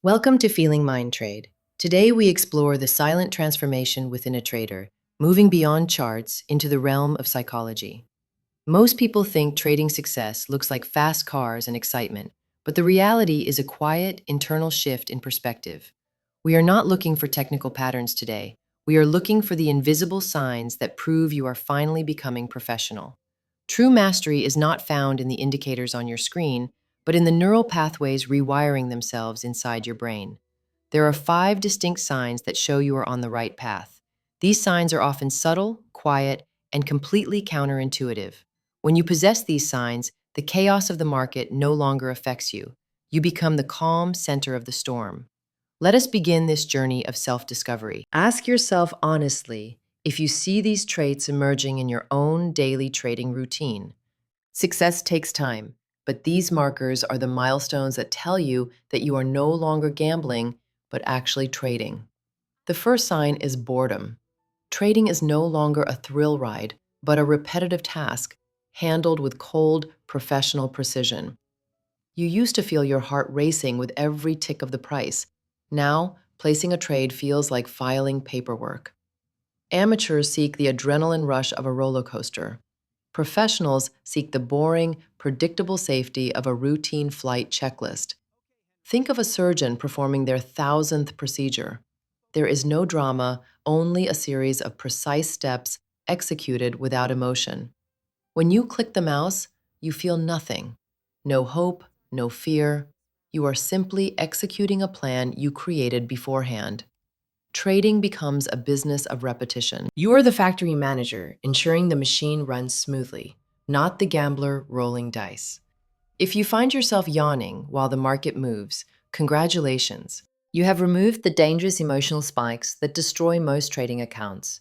Welcome to Feeling Mind Trade. Today we explore the silent transformation within a trader, moving beyond charts into the realm of psychology. Most people think trading success looks like fast cars and excitement, but the reality is a quiet, internal shift in perspective. We are not looking for technical patterns today. We are looking for the invisible signs that prove you are finally becoming professional. True mastery is not found in the indicators on your screen, but in the neural pathways rewiring themselves inside your brain. There are 5 distinct signs that show you are on the right path. These signs are often subtle, quiet, and completely counterintuitive. When you possess these signs, the chaos of the market no longer affects you. You become the calm center of the storm. Let us begin this journey of self-discovery. Ask yourself honestly if you see these traits emerging in your own daily trading routine. Success takes time, but these markers are the milestones that tell you that you are no longer gambling, but actually trading. The first sign is boredom. Trading is no longer a thrill ride, but a repetitive task, handled with cold, professional precision. You used to feel your heart racing with every tick of the price. Now, placing a trade feels like filing paperwork. Amateurs seek the adrenaline rush of a roller coaster. Professionals seek the boring, predictable safety of a routine flight checklist. Think of a surgeon performing their 1,000th procedure. There is no drama, only a series of precise steps executed without emotion. When you click the mouse, you feel nothing. No hope, no fear. You are simply executing a plan you created beforehand. Trading becomes a business of repetition. You are the factory manager, ensuring the machine runs smoothly, not the gambler rolling dice. If you find yourself yawning while the market moves, congratulations. You have removed the dangerous emotional spikes that destroy most trading accounts.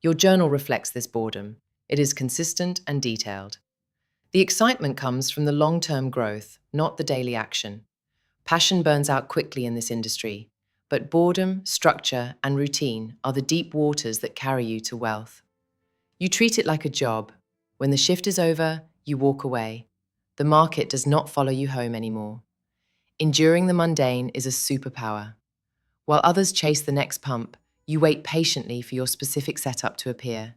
Your journal reflects this boredom. It is consistent and detailed. The excitement comes from the long-term growth, not the daily action. Passion burns out quickly in this industry, but boredom, structure, and routine are the deep waters that carry you to wealth. You treat it like a job. When the shift is over, you walk away. The market does not follow you home anymore. Enduring the mundane is a superpower. While others chase the next pump, you wait patiently for your specific setup to appear.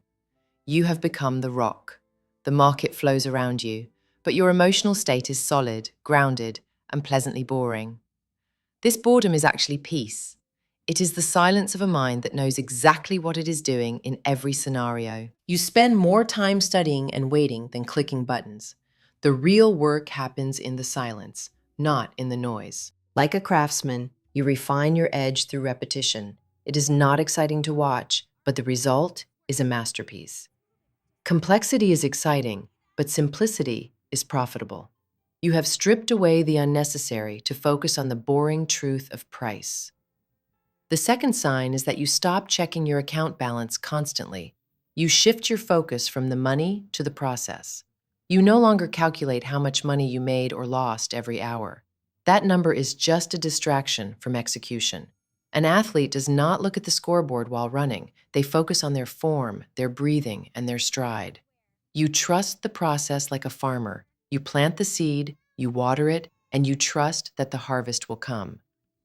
You have become the rock. The market flows around you, but your emotional state is solid, grounded, and pleasantly boring. This boredom is actually peace. It is the silence of a mind that knows exactly what it is doing in every scenario. You spend more time studying and waiting than clicking buttons. The real work happens in the silence, not in the noise. Like a craftsman, you refine your edge through repetition. It is not exciting to watch, but the result is a masterpiece. Complexity is exciting, but simplicity is profitable. You have stripped away the unnecessary to focus on the boring truth of price. The second sign is that you stop checking your account balance constantly. You shift your focus from the money to the process. You no longer calculate how much money you made or lost every hour. That number is just a distraction from execution. An athlete does not look at the scoreboard while running. They focus on their form, their breathing, and their stride. You trust the process like a farmer. You plant the seed, you water it, and you trust that the harvest will come.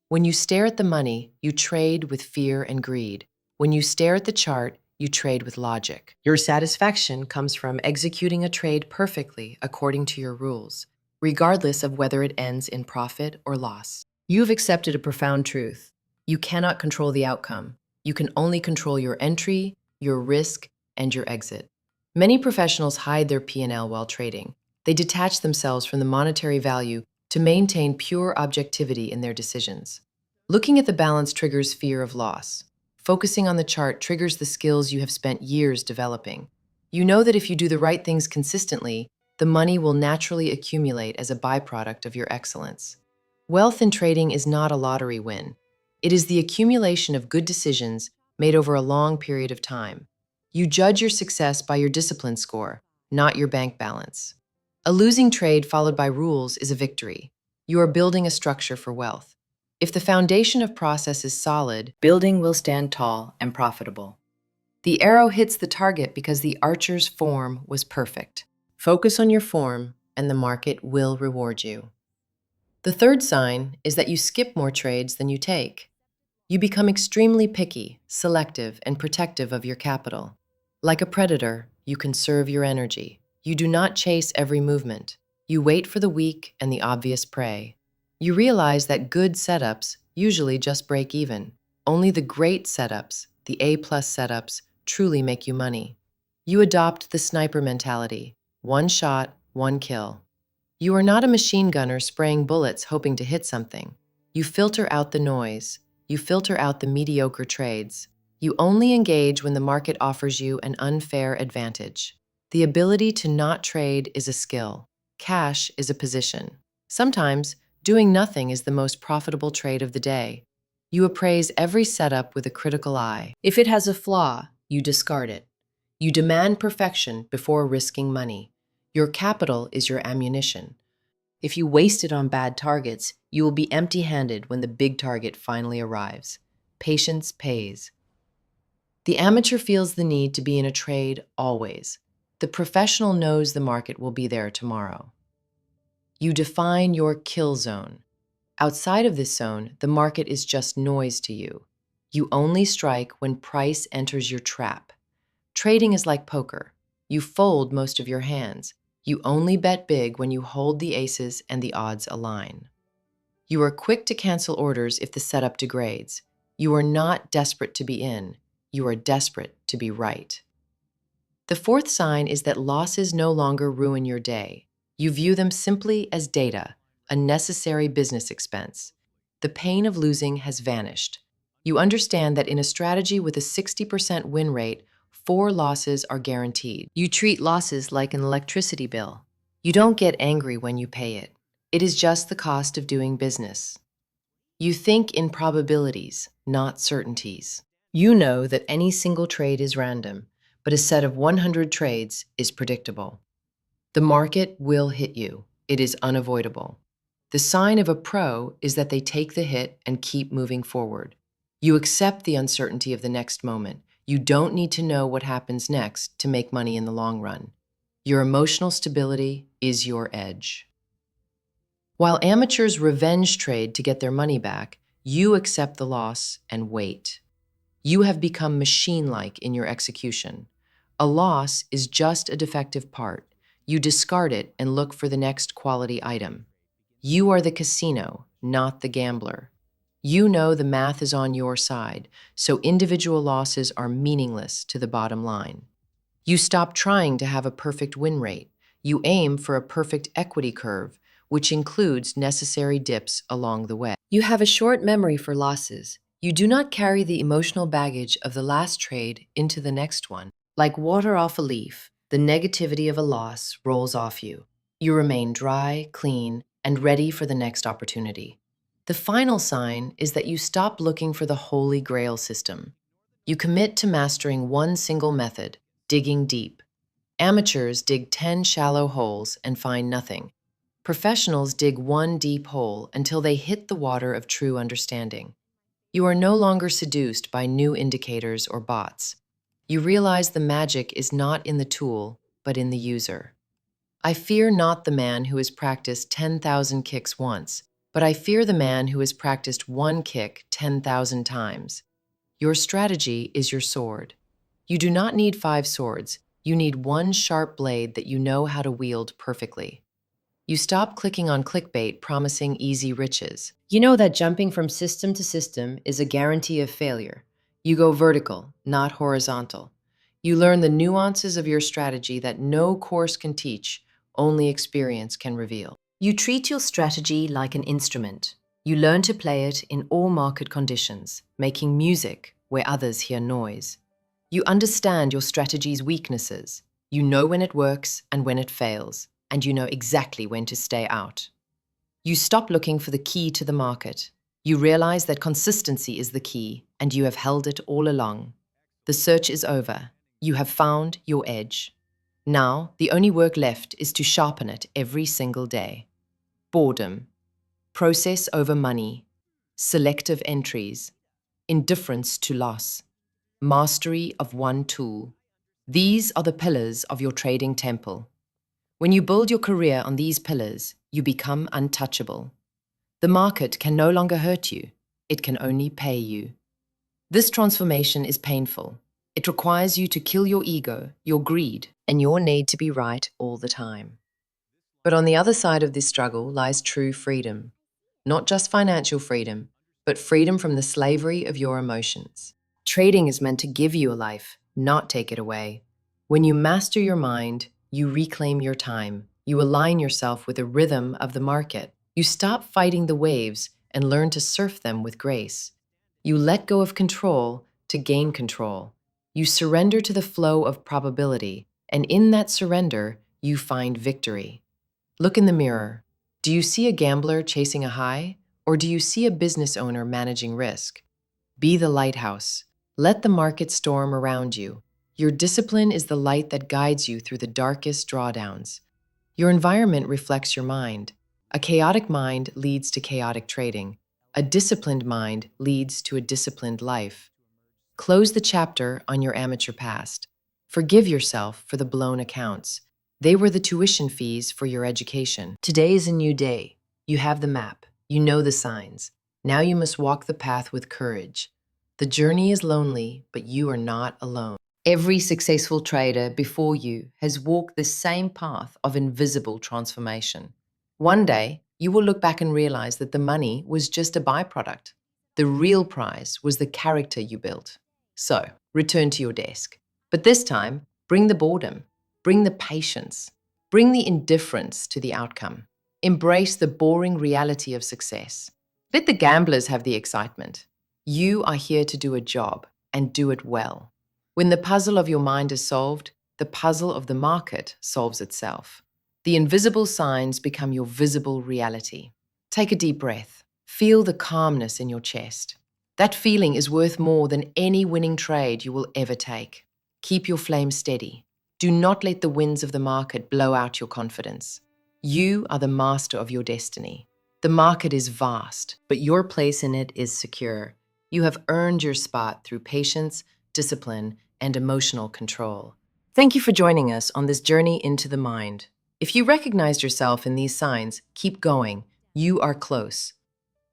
When you stare at the money, you trade with fear and greed. When you stare at the chart, you trade with logic. Your satisfaction comes from executing a trade perfectly according to your rules, regardless of whether it ends in profit or loss. You've accepted a profound truth. You cannot control the outcome. You can only control your entry, your risk, and your exit. Many professionals hide their P&L while trading. They detach themselves from the monetary value to maintain pure objectivity in their decisions. Looking at the balance triggers fear of loss. Focusing on the chart triggers the skills you have spent years developing. You know that if you do the right things consistently, the money will naturally accumulate as a byproduct of your excellence. Wealth in trading is not a lottery win. It is the accumulation of good decisions made over a long period of time. You judge your success by your discipline score, not your bank balance. A losing trade followed by rules is a victory. You are building a structure for wealth. If the foundation of process is solid, building will stand tall and profitable. The arrow hits the target because the archer's form was perfect. Focus on your form, and the market will reward you. The third sign is that you skip more trades than you take. You become extremely picky, selective, and protective of your capital. Like a predator, you conserve your energy. You do not chase every movement. You wait for the weak and the obvious prey. You realize that good setups usually just break even. Only the great setups, the A-plus setups, truly make you money. You adopt the sniper mentality. One shot, one kill. You are not a machine gunner spraying bullets hoping to hit something. You filter out the noise. You filter out the mediocre trades. You only engage when the market offers you an unfair advantage. The ability to not trade is a skill. Cash is a position. Sometimes, doing nothing is the most profitable trade of the day. You appraise every setup with a critical eye. If it has a flaw, you discard it. You demand perfection before risking money. Your capital is your ammunition. If you waste it on bad targets, you will be empty-handed when the big target finally arrives. Patience pays. The amateur feels the need to be in a trade always. The professional knows the market will be there tomorrow. You define your kill zone. Outside of this zone, the market is just noise to you. You only strike when price enters your trap. Trading is like poker. You fold most of your hands. You only bet big when you hold the aces and the odds align. You are quick to cancel orders if the setup degrades. You are not desperate to be in. You are desperate to be right. The fourth sign is that losses no longer ruin your day. You view them simply as data, a necessary business expense. The pain of losing has vanished. You understand that in a strategy with a 60% win rate, 4 losses are guaranteed. You treat losses like an electricity bill. You don't get angry when you pay it. It is just the cost of doing business. You think in probabilities, not certainties. You know that any single trade is random, but a set of 100 trades is predictable. The market will hit you. It is unavoidable. The sign of a pro is that they take the hit and keep moving forward. You accept the uncertainty of the next moment. You don't need to know what happens next to make money in the long run. Your emotional stability is your edge. While amateurs revenge trade to get their money back, you accept the loss and wait. You have become machine-like in your execution. A loss is just a defective part. You discard it and look for the next quality item. You are the casino, not the gambler. You know the math is on your side, so individual losses are meaningless to the bottom line. You stop trying to have a perfect win rate. You aim for a perfect equity curve, which includes necessary dips along the way. You have a short memory for losses. You do not carry the emotional baggage of the last trade into the next one. Like water off a leaf, the negativity of a loss rolls off you. You remain dry, clean, and ready for the next opportunity. The final sign is that you stop looking for the holy grail system. You commit to mastering one single method, digging deep. Amateurs dig 10 shallow holes and find nothing. Professionals dig one deep hole until they hit the water of true understanding. You are no longer seduced by new indicators or bots. You realize the magic is not in the tool, but in the user. I fear not the man who has practiced 10,000 kicks once, but I fear the man who has practiced one kick 10,000 times. Your strategy is your sword. You do not need 5 swords. You need one sharp blade that you know how to wield perfectly. You stop clicking on clickbait promising easy riches. You know that jumping from system to system is a guarantee of failure. You go vertical, not horizontal. You learn the nuances of your strategy that no course can teach, only experience can reveal. You treat your strategy like an instrument. You learn to play it in all market conditions, making music where others hear noise. You understand your strategy's weaknesses. You know when it works and when it fails, and you know exactly when to stay out. You stop looking for the key to the market. You realize that consistency is the key, and you have held it all along. The search is over. You have found your edge. Now, the only work left is to sharpen it every single day. Boredom, process over money, selective entries, indifference to loss, mastery of one tool. These are the pillars of your trading temple. When you build your career on these pillars, you become untouchable. The market can no longer hurt you, it can only pay you. This transformation is painful. It requires you to kill your ego, your greed, and your need to be right all the time. But on the other side of this struggle lies true freedom. Not just financial freedom, but freedom from the slavery of your emotions. Trading is meant to give you a life, not take it away. When you master your mind, you reclaim your time. You align yourself with the rhythm of the market. You stop fighting the waves and learn to surf them with grace. You let go of control to gain control. You surrender to the flow of probability, and in that surrender, you find victory. Look in the mirror. Do you see a gambler chasing a high, or do you see a business owner managing risk? Be the lighthouse. Let the market storm around you. Your discipline is the light that guides you through the darkest drawdowns. Your environment reflects your mind. A chaotic mind leads to chaotic trading. A disciplined mind leads to a disciplined life. Close the chapter on your amateur past. Forgive yourself for the blown accounts. They were the tuition fees for your education. Today is a new day. You have the map. You know the signs. Now you must walk the path with courage. The journey is lonely, but you are not alone. Every successful trader before you has walked the same path of invisible transformation. One day, you will look back and realize that the money was just a byproduct. The real prize was the character you built. So, return to your desk. But this time, bring the boredom, bring the patience, bring the indifference to the outcome. Embrace the boring reality of success. Let the gamblers have the excitement. You are here to do a job and do it well. When the puzzle of your mind is solved, the puzzle of the market solves itself. The invisible signs become your visible reality. Take a deep breath. Feel the calmness in your chest. That feeling is worth more than any winning trade you will ever take. Keep your flame steady. Do not let the winds of the market blow out your confidence. You are the master of your destiny. The market is vast, but your place in it is secure. You have earned your spot through patience, discipline, and emotional control. Thank you for joining us on this journey into the mind. If you recognized yourself in these signs, keep going. You are close.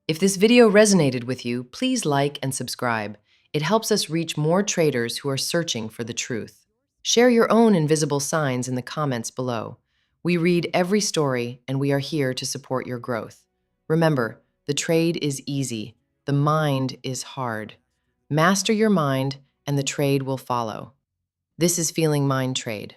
If this video resonated with you, please like and subscribe. It helps us reach more traders who are searching for the truth. Share your own invisible signs in the comments below. We read every story, and we are here to support your growth. Remember, the trade is easy. The mind is hard. Master your mind, and the trade will follow. This is Feeling Mind Trade.